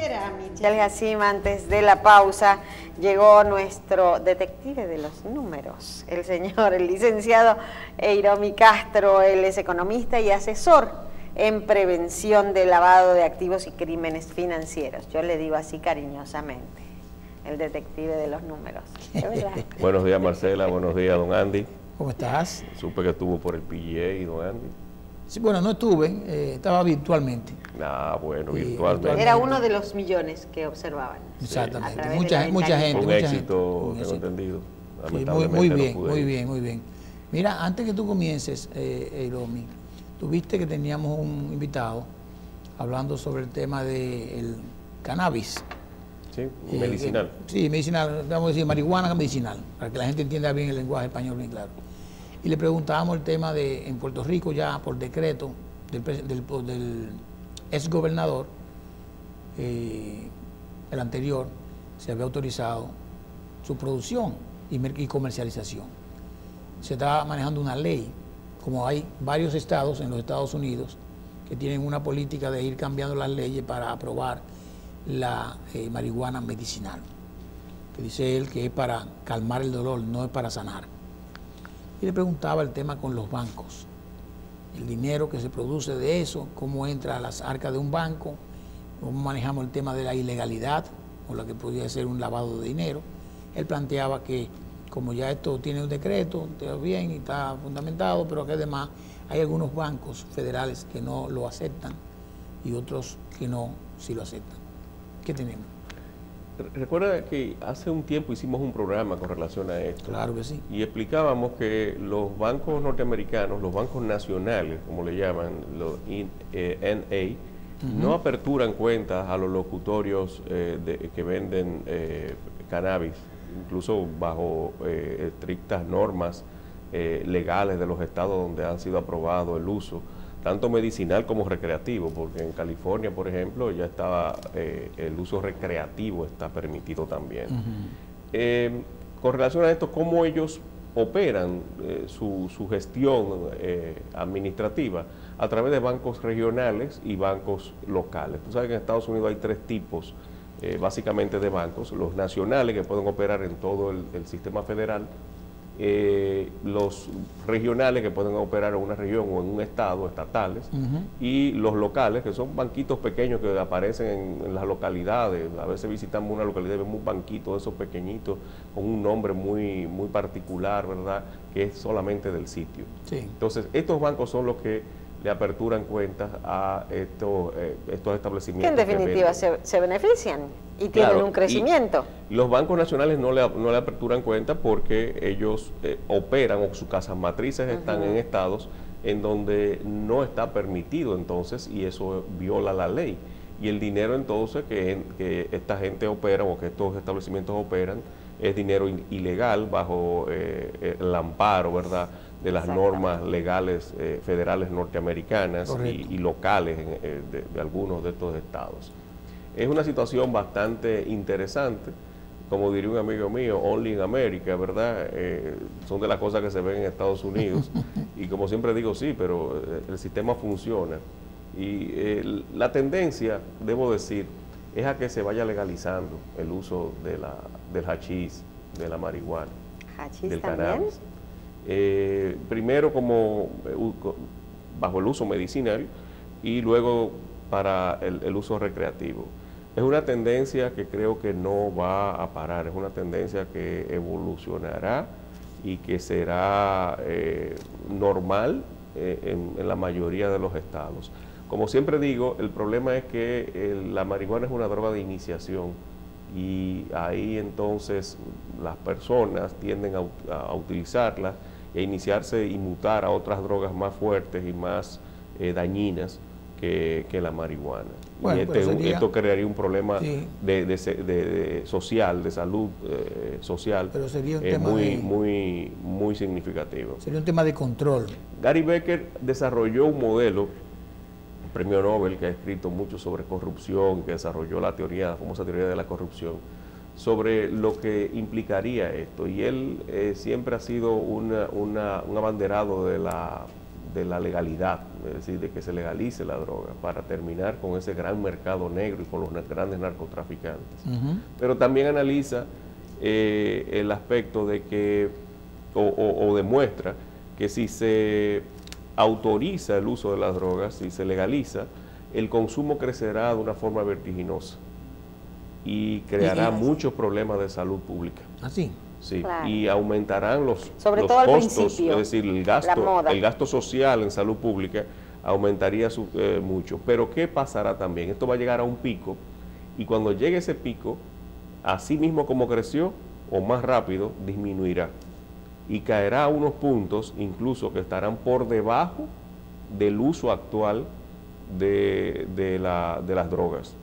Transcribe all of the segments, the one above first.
Era Michelle Hacim. Antes de la pausa llegó nuestro detective de los números, el licenciado Eiromi Castro. Él es economista y asesor en prevención de lavado de activos y crímenes financieros. Yo le digo así cariñosamente, el detective de los números. ¿De verdad? Buenos días, Marcela. Buenos días, don Andy. ¿Cómo estás? Supe que estuvo por el PGA, don Andy. Sí, bueno, no estuve, estaba virtualmente. Bueno, virtualmente. Era uno de los millones que observaban. Exactamente. Sí, mucha gente. Un éxito, tengo entendido. Sí, muy bien. Mira, antes que tú comiences, Eiromi, tuviste que teníamos un invitado hablando sobre el tema del cannabis. Sí, medicinal. Sí, medicinal, vamos a decir marihuana medicinal, para que la gente entienda bien el lenguaje español bien claro. Y le preguntábamos el tema de, en Puerto Rico ya por decreto del ex gobernador, el anterior, se había autorizado su producción y comercialización. Se está manejando una ley, como hay varios estados en los Estados Unidos que tienen una política de ir cambiando las leyes para aprobar la marihuana medicinal, que dice él que es para calmar el dolor, no es para sanar. Y le preguntaba el tema con los bancos, el dinero que se produce de eso, cómo entra a las arcas de un banco, cómo manejamos el tema de la ilegalidad o lo que podría ser un lavado de dinero. Él planteaba que como ya esto tiene un decreto, está bien y está fundamentado, pero que además hay algunos bancos federales que no lo aceptan y otros que no, sí lo aceptan. ¿Qué tenemos? Recuerda que hace un tiempo hicimos un programa con relación a esto. Claro que sí. Y explicábamos que los bancos norteamericanos, los bancos nacionales, como le llaman, los NA, no aperturan cuentas a los locutorios que venden cannabis, incluso bajo estrictas normas legales de los estados donde han sido aprobado el uso, tanto medicinal como recreativo, porque en California, por ejemplo, ya estaba el uso recreativo está permitido también. Con relación a esto, ¿cómo ellos operan su gestión administrativa? A través de bancos regionales y bancos locales. Tú sabes que en Estados Unidos hay tres tipos básicamente de bancos: los nacionales, que pueden operar en todo el sistema federal; los regionales, que pueden operar en una región o en un estado, estatales; y los locales, que son banquitos pequeños que aparecen en las localidades. A veces visitamos una localidad y vemos un banquito de esos pequeñitos con un nombre muy particular, ¿verdad?, que es solamente del sitio. Sí. Entonces, estos bancos son los que le aperturan cuentas a estos establecimientos. Que en definitiva se benefician y tienen un crecimiento. Y los bancos nacionales no le aperturan cuentas porque ellos operan, o sus casas matrices están en estados en donde no está permitido, entonces, y eso viola la ley. Y el dinero entonces que esta gente opera, o que estos establecimientos operan, es dinero ilegal bajo el amparo, ¿verdad?, de las normas legales federales norteamericanas y locales de algunos de estos estados. Es una situación bastante interesante, como diría un amigo mío, only in America, ¿verdad? Son de las cosas que se ven en Estados Unidos y como siempre digo, sí, pero el sistema funciona. Y la tendencia, debo decir, es a que se vaya legalizando el uso del hachís, de la marihuana, del cannabis. Primero como bajo el uso medicinal y luego para el uso recreativo. Es una tendencia que creo que no va a parar, es una tendencia que evolucionará y que será normal en la mayoría de los estados. Como siempre digo, el problema es que la marihuana es una droga de iniciación y ahí entonces las personas tienden a utilizarla e iniciarse y mutar a otras drogas más fuertes y más dañinas que la marihuana. Bueno, y esto crearía un problema social, de salud social, pero sería un tema muy significativo. Sería un tema de control. Gary Becker desarrolló un modelo, premio Nobel, que ha escrito mucho sobre corrupción, que desarrolló la famosa teoría de la corrupción, sobre lo que implicaría esto. Y él siempre ha sido un abanderado de la legalidad, es decir, de que se legalice la droga para terminar con ese gran mercado negro y con los grandes narcotraficantes. Pero también analiza el aspecto de que, o demuestra que si se autoriza el uso de las drogas, si se legaliza, el consumo crecerá de una forma vertiginosa y creará muchos problemas de salud pública. ¿Así? Sí, claro. y aumentarán los todo costos, es decir, el gasto social en salud pública aumentaría mucho. Pero ¿qué pasará también? Esto va a llegar a un pico, y cuando llegue ese pico, así mismo como creció, o más rápido, disminuirá. Y caerá a unos puntos incluso que estarán por debajo del uso actual de las drogas.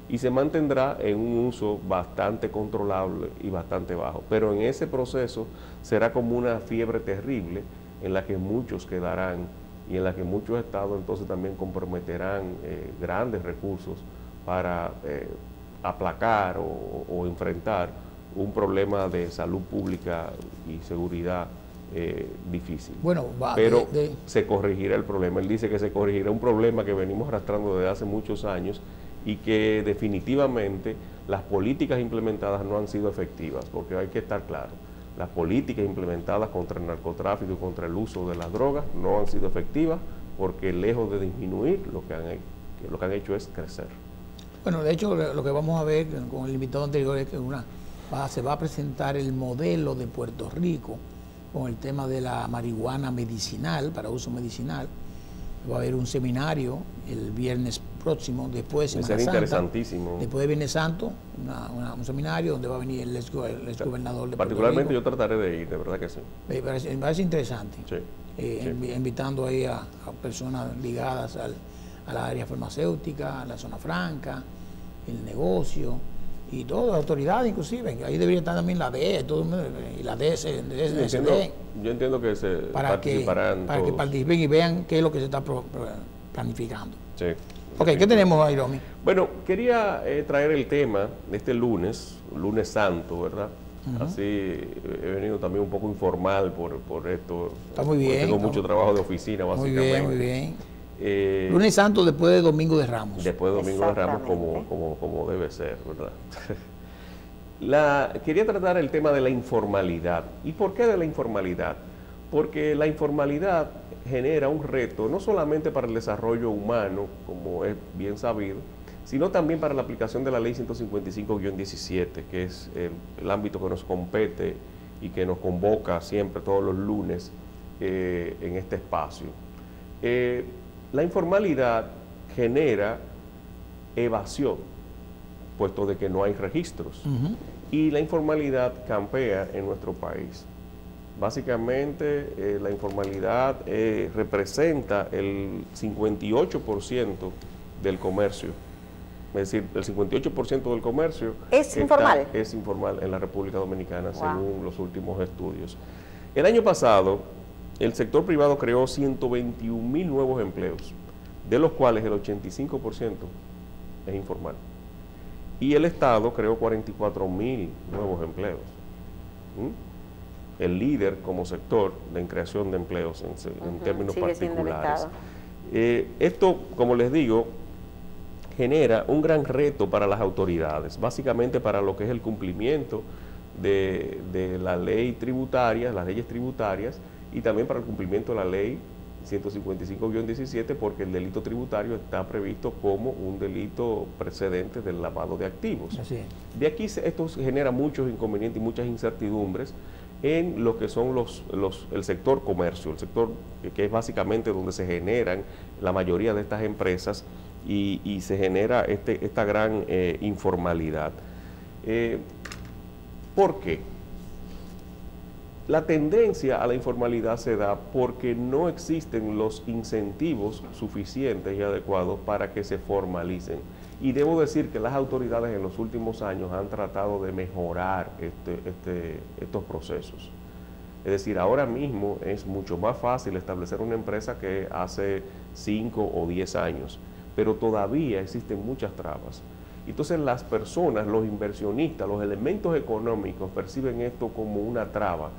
Y se mantendrá en un uso bastante controlable y bastante bajo. Pero en ese proceso será como una fiebre terrible en la que muchos quedarán y en la que muchos estados entonces también comprometerán grandes recursos para aplacar o enfrentar un problema de salud pública y seguridad difícil. Bueno, pero se corregirá el problema. Él dice que se corregirá un problema que venimos arrastrando desde hace muchos años y que definitivamente las políticas implementadas no han sido efectivas, porque hay que estar claro, las políticas implementadas contra el narcotráfico y contra el uso de las drogas no han sido efectivas, porque lejos de disminuir, lo que han hecho es crecer. Bueno, de hecho, lo que vamos a ver con el invitado anterior es que se va a presentar el modelo de Puerto Rico con el tema de la marihuana medicinal, para uso medicinal. Va a haber un seminario el viernes próximo, después de Semana Santa. Interesantísimo. Después de Viernes Santo, un seminario donde va a venir el ex gobernador de Puerto Particularmente Rico. yo trataré de ir, de verdad que sí. Me parece interesante. Sí. Invitando ahí a personas ligadas a la área farmacéutica, a la zona franca, el negocio y todas las autoridades inclusive. Ahí debería estar también la DE, y la DSD. Yo entiendo que participarán para que participen y vean qué es lo que se está planificando. Sí. Ok, ¿qué tenemos ahí, Romy? Bueno, quería traer el tema de este lunes Santo, ¿verdad? Así he venido también un poco informal por esto. Está muy bien. Tengo mucho trabajo de oficina, básicamente. Muy bien, muy bien. Lunes Santo después de Domingo de Ramos. Después de Domingo de Ramos, como debe ser, ¿verdad? Quería tratar el tema de la informalidad. ¿Y por qué de la informalidad? Porque la informalidad genera un reto no solamente para el desarrollo humano, como es bien sabido, sino también para la aplicación de la Ley 155-17, que es el ámbito que nos compete y que nos convoca siempre todos los lunes en este espacio. La informalidad genera evasión, puesto de que no hay registros, y la informalidad campea en nuestro país. Básicamente, la informalidad representa el 58% del comercio. Es decir, el 58% del comercio es informal en la República Dominicana, según los últimos estudios. El año pasado, el sector privado creó 121.000 nuevos empleos, de los cuales el 85% es informal. Y el Estado creó 44.000 nuevos empleos. El líder como sector en creación de empleos en términos particulares. Esto, como les digo, genera un gran reto para las autoridades, básicamente para lo que es el cumplimiento de la ley tributaria, las leyes tributarias, y también para el cumplimiento de la ley 155-17, porque el delito tributario está previsto como un delito precedente del lavado de activos. Así es. De aquí esto genera muchos inconvenientes y muchas incertidumbres en lo que son el sector comercio, el sector que es básicamente donde se generan la mayoría de estas empresas y se genera esta gran informalidad. ¿Por qué? La tendencia a la informalidad se da porque no existen los incentivos suficientes y adecuados para que se formalicen. Y debo decir que las autoridades en los últimos años han tratado de mejorar estos procesos. Es decir, ahora mismo es mucho más fácil establecer una empresa que hace 5 o 10 años, pero todavía existen muchas trabas. Entonces las personas, los inversionistas, los elementos económicos perciben esto como una traba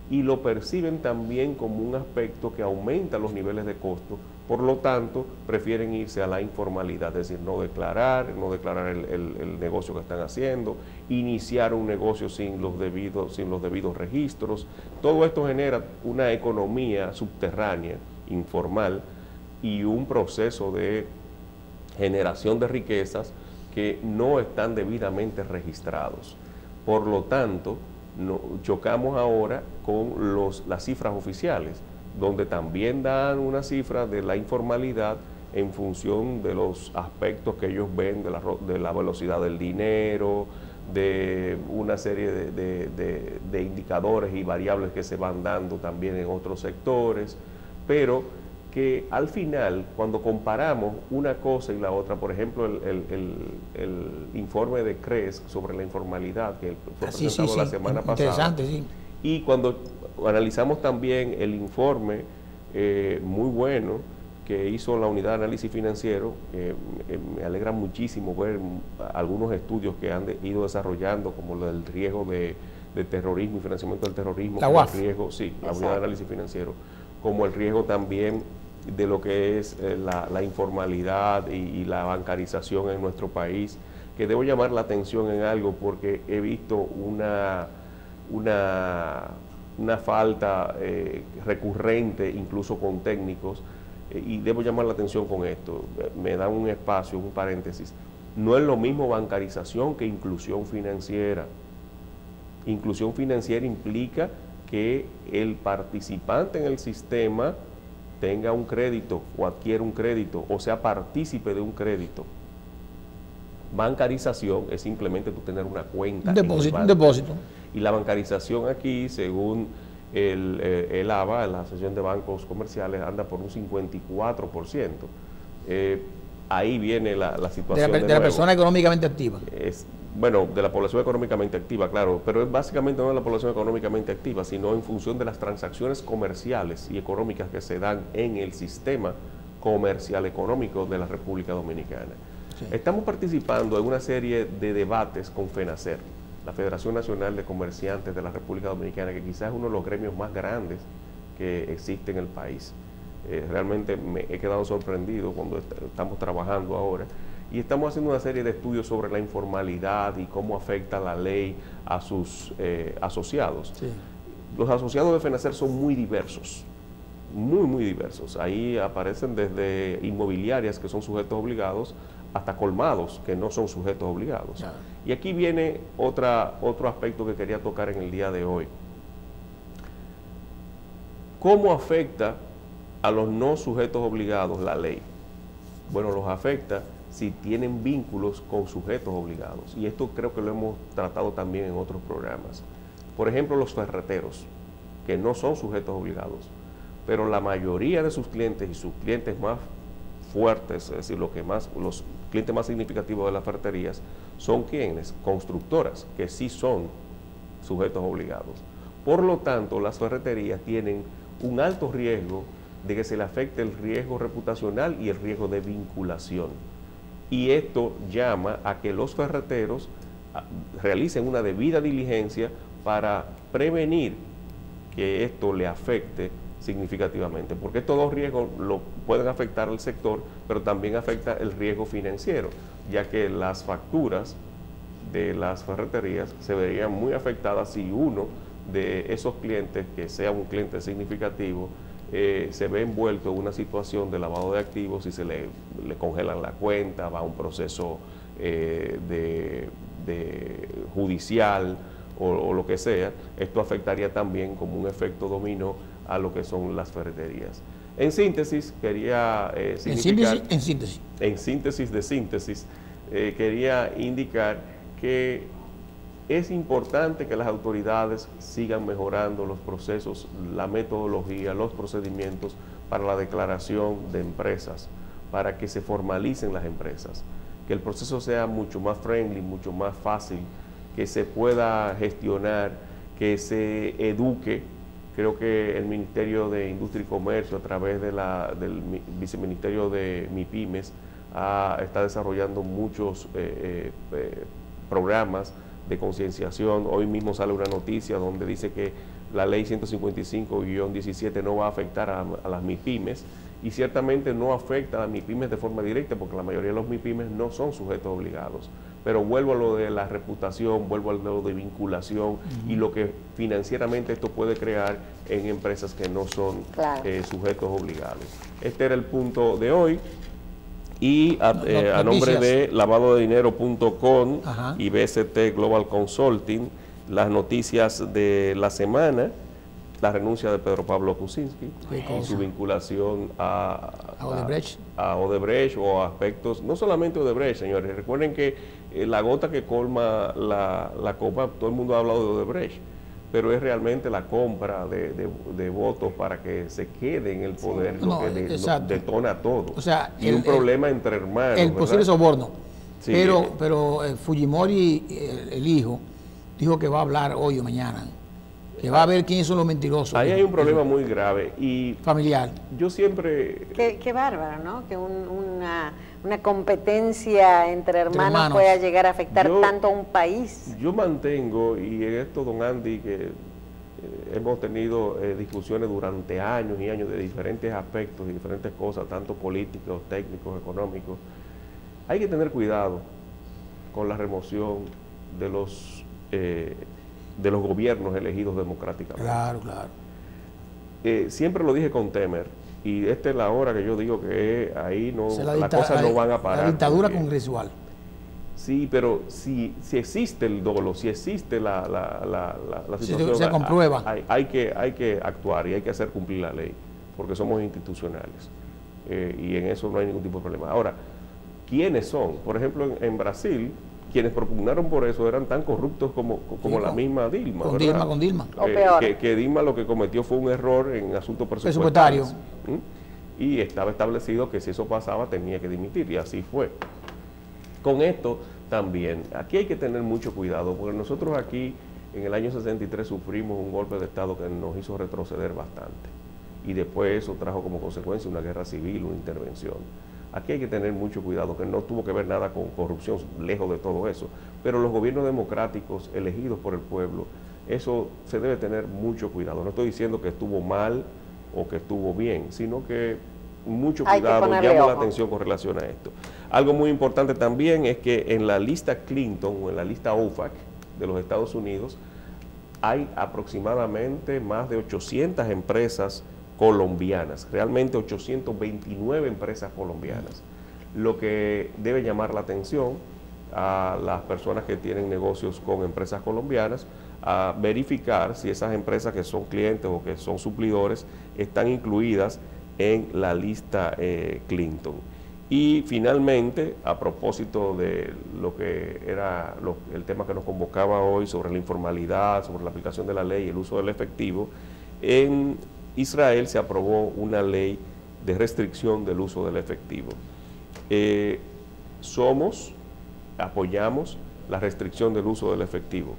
y lo perciben también como un aspecto que aumenta los niveles de costo. Por lo tanto, prefieren irse a la informalidad, es decir, no declarar el negocio que están haciendo, iniciar un negocio sin los debidos registros. Todo esto genera una economía subterránea, informal, y un proceso de generación de riquezas que no están debidamente registrados. Por lo tanto, chocamos ahora con las cifras oficiales, donde también dan una cifra de la informalidad en función de los aspectos que ellos ven, de la velocidad del dinero, de una serie de indicadores y variables que se van dando también en otros sectores, pero que al final, cuando comparamos una cosa y la otra, por ejemplo, el informe de CRES sobre la informalidad, que fue presentado la semana pasada, interesante, sí. Y cuando analizamos también el informe muy bueno que hizo la Unidad de Análisis Financiero, me alegra muchísimo ver algunos estudios que han ido desarrollando, como lo del riesgo de terrorismo y financiamiento del terrorismo, la UAF. el riesgo, sí, la Unidad de Análisis Financiero, como el riesgo también de lo que es la informalidad y la bancarización en nuestro país, que debo llamar la atención en algo porque he visto una falta recurrente, incluso con técnicos, y debo llamar la atención con esto. Me da un espacio, un paréntesis. No es lo mismo bancarización que inclusión financiera. Inclusión financiera implica que el participante en el sistema tenga un crédito o adquiera un crédito o sea partícipe de un crédito. Bancarización es simplemente tú tener una cuenta. Un depósito. Y la bancarización aquí, según el ABA, la Asociación de Bancos Comerciales, anda por un 54%. Ahí viene la situación de la persona económicamente activa. Bueno, de la población económicamente activa, claro, pero es básicamente no de la población económicamente activa, sino en función de las transacciones comerciales y económicas que se dan en el sistema comercial económico de la República Dominicana. Sí. Estamos participando en una serie de debates con FENACER, la Federación Nacional de Comerciantes de la República Dominicana, que quizás es uno de los gremios más grandes que existe en el país. Realmente me he quedado sorprendido cuando estamos trabajando ahora y estamos haciendo una serie de estudios sobre la informalidad y cómo afecta la ley a sus asociados. Sí. Los asociados de FENACER son muy diversos, muy diversos. Ahí aparecen desde inmobiliarias que son sujetos obligados hasta colmados que no son sujetos obligados. Yeah. Y aquí viene otro aspecto que quería tocar en el día de hoy. ¿Cómo afecta a los no sujetos obligados la ley? Bueno, los afecta si tienen vínculos con sujetos obligados. Y esto creo que lo hemos tratado también en otros programas. Por ejemplo, los ferreteros, que no son sujetos obligados, pero la mayoría de sus clientes y sus clientes más fuertes, es decir, los clientes más significativos de las ferreterías, son quienes, constructoras, que sí son sujetos obligados. Por lo tanto, las ferreterías tienen un alto riesgo de que se le afecte el riesgo reputacional y el riesgo de vinculación. Y esto llama a que los ferreteros realicen una debida diligencia para prevenir que esto le afecte significativamente, porque estos dos riesgos lo pueden afectar al sector, pero también afecta el riesgo financiero, ya que las facturas de las ferreterías se verían muy afectadas si uno de esos clientes, que sea un cliente significativo, se ve envuelto en una situación de lavado de activos y se le congelan la cuenta, va a un proceso de judicial o lo que sea. Esto afectaría también como un efecto dominó a lo que son las ferreterías. En síntesis, quería quería indicar que es importante que las autoridades sigan mejorando los procesos, la metodología, los procedimientos para la declaración de empresas, para que se formalicen las empresas, que el proceso sea mucho más friendly, mucho más fácil, que se pueda gestionar, que se eduque. Creo que el Ministerio de Industria y Comercio, a través de del Viceministerio de MIPYMES, está desarrollando muchos programas de concienciación. Hoy mismo sale una noticia donde dice que la ley 155-17 no va a afectar a las MIPYMES, y ciertamente no afecta a las MIPYMES de forma directa, porque la mayoría de los MIPYMES no son sujetos obligados. Pero vuelvo a lo de la reputación, vuelvo a lo de vinculación y lo que financieramente esto puede crear en empresas que no son sujetos obligados. Este era el punto de hoy. Y a nombre de lavadodedinero.com y BST Global Consulting, las noticias de la semana: la renuncia de Pedro Pablo Kuczynski y su vinculación a Odebrecht o a aspectos, no solamente Odebrecht, señores. Recuerden que la gota que colma la copa, todo el mundo ha hablado de Odebrecht, pero es realmente la compra de votos para que se quede en el poder lo que detona todo. O sea, y un problema entre hermanos. El posible soborno. Sí, pero Fujimori, el hijo, dijo que va a hablar hoy o mañana, que va a ver quiénes son los mentirosos. Ahí hay un problema muy grave y familiar. Yo siempre... Qué bárbaro, ¿no? Que una competencia entre hermanos pueda llegar a afectar tanto a un país. Yo mantengo, y en esto, don Andy, que hemos tenido discusiones durante años y años de diferentes aspectos y diferentes cosas, tanto políticos, técnicos, económicos. Hay que tener cuidado con la remoción de los gobiernos elegidos democráticamente. Claro, claro. Siempre lo dije con Temer, y esta es la hora que yo digo que ahí no, las cosas no van a parar. La dictadura congresual. Sí, pero si existe el dolo, si existe la situación, se comprueba. Hay que actuar y hay que hacer cumplir la ley, porque somos institucionales, y en eso no hay ningún tipo de problema. Ahora, ¿quiénes son? Por ejemplo, en Brasil, quienes propugnaron por eso eran tan corruptos como la misma Dilma. Con Dilma. O peor. Que Dilma lo que cometió fue un error en asuntos presupuestarios. Y estaba establecido que si eso pasaba tenía que dimitir, y así fue. Con esto también, aquí hay que tener mucho cuidado, porque nosotros aquí en el año 63 sufrimos un golpe de Estado que nos hizo retroceder bastante. Y después eso trajo como consecuencia una guerra civil, una intervención. Aquí hay que tener mucho cuidado, que no tuvo que ver nada con corrupción, lejos de todo eso. Pero los gobiernos democráticos elegidos por el pueblo, eso se debe tener mucho cuidado. No estoy diciendo que estuvo mal o que estuvo bien, sino que mucho cuidado, llamo la atención con relación a esto. Algo muy importante también es que en la lista Clinton o en la lista OFAC de los Estados Unidos hay aproximadamente más de 800 empresas colombianas, realmente 829 empresas colombianas, lo que debe llamar la atención a las personas que tienen negocios con empresas colombianas, a verificar si esas empresas que son clientes o que son suplidores están incluidas en la lista Clinton. Y finalmente, a propósito de lo que era el tema que nos convocaba hoy sobre la informalidad, sobre la aplicación de la ley y el uso del efectivo, en Israel se aprobó una ley de restricción del uso del efectivo. Apoyamos la restricción del uso del efectivo,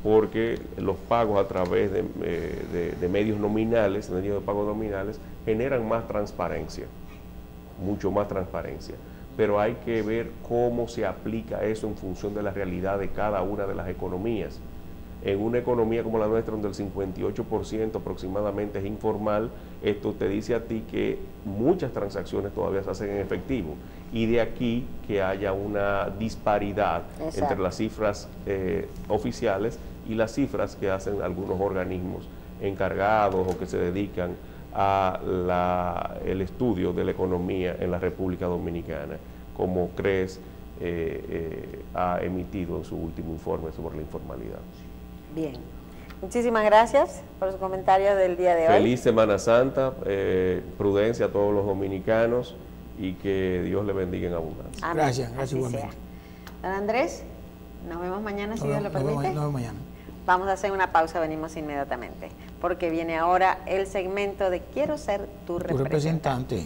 porque los pagos a través de medios nominales, medios de pago nominales, generan más transparencia, mucho más transparencia. Pero hay que ver cómo se aplica eso en función de la realidad de cada una de las economías. En una economía como la nuestra, donde el 58% aproximadamente es informal, esto te dice a ti que muchas transacciones todavía se hacen en efectivo. Y de aquí que haya una disparidad entre las cifras oficiales y las cifras que hacen algunos organismos encargados o que se dedican a el estudio de la economía en la República Dominicana, como CRES ha emitido en su último informe sobre la informalidad. Bien, muchísimas gracias por sus comentarios del día de hoy. Feliz Semana Santa, prudencia a todos los dominicanos y que Dios le bendiga en abundancia. Amén. Gracias igualmente. Don Andrés, nos vemos mañana si Dios lo permite. Nos vemos mañana. Vamos a hacer una pausa, venimos inmediatamente, porque viene ahora el segmento de Quiero ser tu representante.